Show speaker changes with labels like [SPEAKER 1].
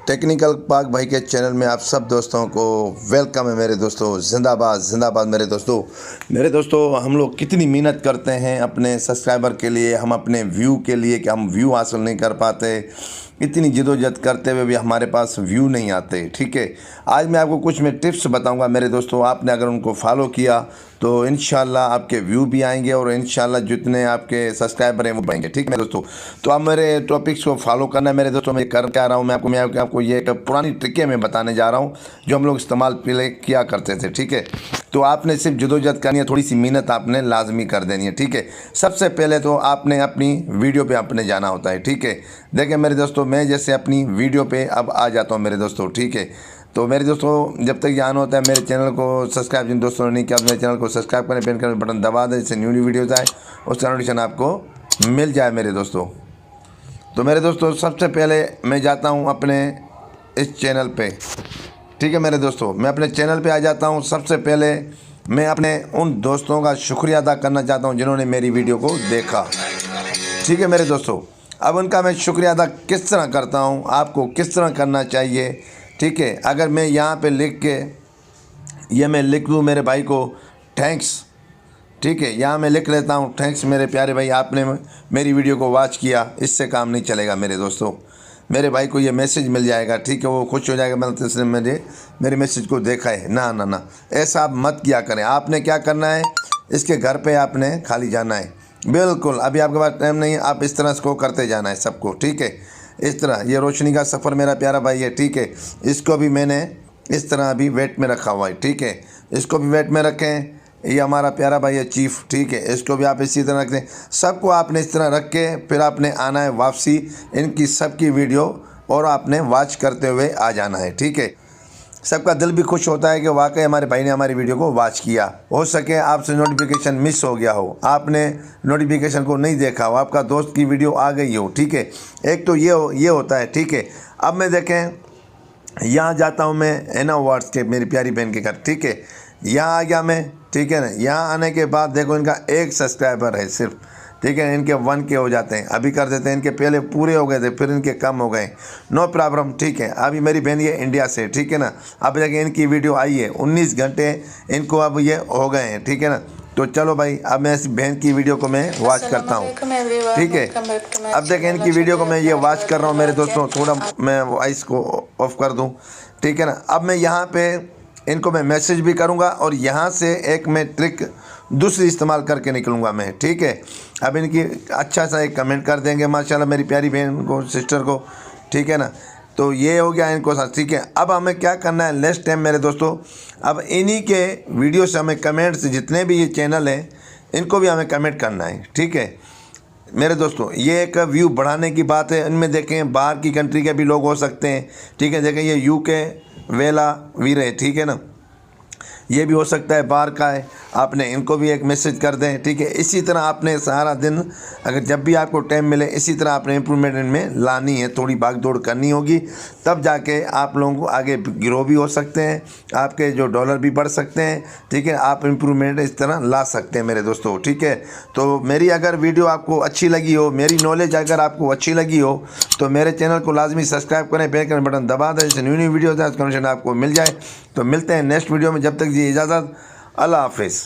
[SPEAKER 1] Technical पाक भाई के चैनल में आप सब दोस्तों को वेलकम है मेरे दोस्तों। जिंदाबाद जिंदाबाद मेरे दोस्तों हम लोग कितनी मेहनत करते हैं अपने सब्सक्राइबर के लिए, हम अपने व्यू के लिए कि हम व्यू हासिल नहीं कर पाते, इतनी जिदोजहद करते हुए भी हमारे पास व्यू नहीं आते। ठीक है, आज मैं आपको कुछ टिप्स बताऊंगा मेरे दोस्तों। आपने अगर उनको फॉलो किया तो इंशाल्लाह आपके व्यू भी आएंगे और इंशाल्लाह जितने आपके सब्सक्राइबर हैं वो बढ़ेंगे। ठीक है मेरे दोस्तों, तो आप मेरे टॉपिक्स को फॉलो करना है मेरे दोस्तों। मैं कर क्या रहा हूँ, मैं आपको ये एक पुरानी ट्रिकें मैं बताने जा रहा हूँ जो हम लोग इस्तेमाल पहले किया करते थे। ठीक है, तो आपने सिर्फ जदोजहद करनी है, थोड़ी सी मेहनत आपने लाजमी कर देनी है। ठीक है, सबसे पहले तो आपने अपनी वीडियो पे आपने जाना होता है। ठीक है, देखिए मेरे दोस्तों, मैं जैसे अपनी वीडियो पे अब आ जाता हूँ मेरे दोस्तों। ठीक है, तो मेरे दोस्तों जब तक जाना होता है मेरे चैनल को सब्सक्राइब, जिन दोस्तों ने नहीं किया तो मेरे चैनल को सब्सक्राइब करें, बेल का बटन दबा दें जिससे न्यू वीडियोज़ आए उसका नोटिफिकेशन आपको मिल जाए मेरे दोस्तों। तो मेरे दोस्तों सबसे पहले मैं जाता हूँ अपने इस चैनल पे। ठीक है मेरे दोस्तों, मैं अपने चैनल पे आ जाता हूँ। सबसे पहले मैं अपने उन दोस्तों का शुक्रिया अदा करना चाहता हूँ जिन्होंने मेरी वीडियो को देखा। ठीक है मेरे दोस्तों, अब उनका मैं शुक्रिया अदा किस तरह करता हूँ, आपको किस तरह करना चाहिए। ठीक है, अगर मैं यहाँ पे लिख के ये मैं लिख दूँ मेरे भाई को थैंक्स। ठीक है, यहाँ मैं लिख लेता हूँ थैंक्स मेरे प्यारे भाई, आपने मेरी वीडियो को वॉच किया। इससे काम नहीं चलेगा मेरे दोस्तों। मेरे भाई को ये मैसेज मिल जाएगा, ठीक है, वो खुश हो जाएगा, मतलब इसने मेरे मैसेज को देखा है। ना ना ना, ऐसा आप मत किया करें। आपने क्या करना है, इसके घर पे आपने खाली जाना है। बिल्कुल, अभी आपके पास टाइम नहीं है, आप इस तरह इसको करते जाना है सबको। ठीक है, इस तरह ये रोशनी का सफ़र मेरा प्यारा भाई है। ठीक है, इसको भी मैंने इस तरह अभी वेट में रखा हुआ है। ठीक है, इसको भी वेट में रखें। ये हमारा प्यारा भाई है चीफ़। ठीक है, इसको भी आप इसी तरह रख दें। सबको आपने इस तरह रख के फिर आपने आना है वापसी इनकी सबकी वीडियो और आपने वॉच करते हुए आ जाना है। ठीक है, सबका दिल भी खुश होता है कि वाकई हमारे भाई ने हमारी वीडियो को वॉच किया। हो सके आपसे नोटिफिकेशन मिस हो गया हो, आपने नोटिफिकेशन को नहीं देखा हो, आपका दोस्त की वीडियो आ गई हो। ठीक है, एक तो ये होता है। ठीक है, अब मैं देखें यहाँ जाता हूँ मैं एना अवार्ड्स के मेरी प्यारी बहन के घर। ठीक है, यहाँ आ गया मैं। ठीक है ना, यहाँ आने के बाद देखो इनका एक सब्सक्राइबर है सिर्फ। ठीक है, इनके 1 के हो जाते हैं, अभी कर देते हैं। इनके पहले पूरे हो गए थे, फिर इनके कम हो गए, नो प्रॉब्लम। ठीक है, अभी मेरी बहन ये इंडिया से, ठीक है ना, अब देखिए इनकी वीडियो आई है, 19 घंटे इनको अब ये हो गए हैं। ठीक है ना, तो चलो भाई अब मैं इस बहन की वीडियो को मैं वॉच करता हूँ। ठीक है, अब देखें इनकी वीडियो को मैं ये वॉच कर रहा हूँ मेरे दोस्तों। थोड़ा मैं वॉइस को ऑफ कर दूँ। ठीक है ना, अब मैं यहाँ पे इनको मैं मैसेज भी करूँगा और यहाँ से एक मैं ट्रिक दूसरी इस्तेमाल करके निकलूँगा मैं। ठीक है, अब इनकी अच्छा सा एक कमेंट कर देंगे माशाल्लाह मेरी प्यारी बहन को, सिस्टर को। ठीक है ना, तो ये हो गया इनको साथ। ठीक है, अब हमें क्या करना है नेक्स्ट टाइम मेरे दोस्तों, अब इन्हीं के वीडियो से हमें कमेंट्स, जितने भी ये चैनल हैं इनको भी हमें कमेंट करना है। ठीक है मेरे दोस्तों, ये एक व्यू बढ़ाने की बात है। इनमें देखें बाहर की कंट्री के भी लोग हो सकते हैं। ठीक है, देखें ये UK वेला वीर है। ठीक है ना, ये भी हो सकता है बाहर का है, आपने इनको भी एक मैसेज कर दें। ठीक है, इसी तरह आपने सारा दिन, अगर जब भी आपको टाइम मिले, इसी तरह आपने इम्प्रूवमेंट इनमें लानी है, थोड़ी भाग दौड़ करनी होगी, तब जाके आप लोगों को आगे ग्रो भी हो सकते हैं, आपके जो डॉलर भी बढ़ सकते हैं। ठीक है, आप इम्प्रूवमेंट इस तरह ला सकते हैं मेरे दोस्तों। ठीक है, तो मेरी अगर वीडियो आपको अच्छी लगी हो, मेरी नॉलेज अगर आपको अच्छी लगी हो, तो मेरे चैनल को लाजमी सब्सक्राइब करें, बेल का बटन दबा दें जिससे न्यू वीडियोज़ है उसका नोटिफिकेशन आपको मिल जाए। तो मिलते हैं नेक्स्ट वीडियो में, जब तक जी इजाज़त, अल्लाह हाफिज़।